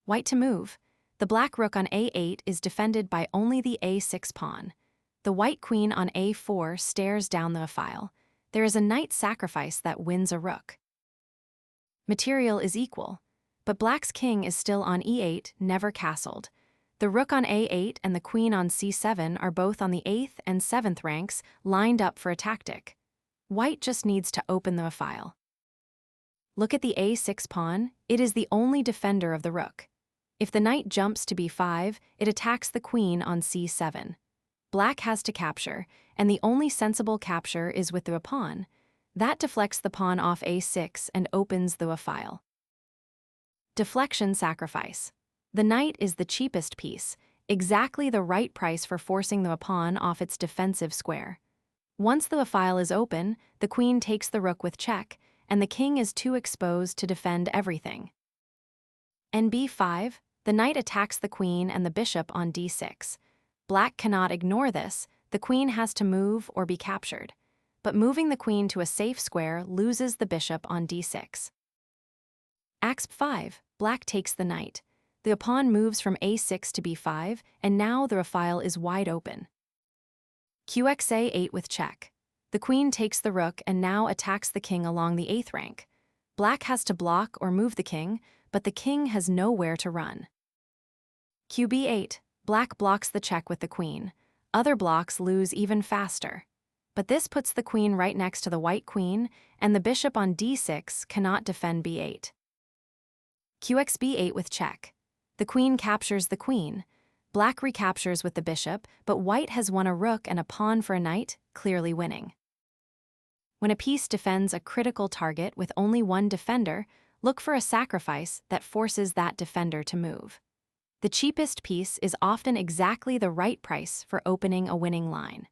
White to move. The black rook on a8 is defended by only the a6 pawn. The white queen on a4 stares down the file. There is a knight sacrifice that wins a rook. Material is equal, but black's king is still on e8, never castled. The rook on a8 and the queen on c7 are both on the 8th and 7th ranks, lined up for a tactic. White just needs to open the file. Look at the a6 pawn, it is the only defender of the rook. If the knight jumps to b5, it attacks the queen on c7. Black has to capture, and the only sensible capture is with the pawn. That deflects the pawn off a6 and opens the file. Deflection sacrifice. The knight is the cheapest piece, exactly the right price for forcing the pawn off its defensive square. Once the file is open, the queen takes the rook with check, and the king is too exposed to defend everything. b5, the knight attacks the queen and the bishop on d6. Black cannot ignore this, the queen has to move or be captured. But moving the queen to a safe square loses the bishop on d6. Axb5, black takes the knight. The pawn moves from a6 to b5, and now the file is wide open. Qxa8 with check. The queen takes the rook and now attacks the king along the 8th rank. Black has to block or move the king, but the king has nowhere to run. Qb8, black blocks the check with the queen. Other blocks lose even faster. But this puts the queen right next to the white queen, and the bishop on d6 cannot defend b8. Qxb8 with check. The queen captures the queen. Black recaptures with the bishop, but white has won a rook and a pawn for a knight, clearly winning. When a piece defends a critical target with only one defender, look for a sacrifice that forces that defender to move. The cheapest piece is often exactly the right price for opening a winning line.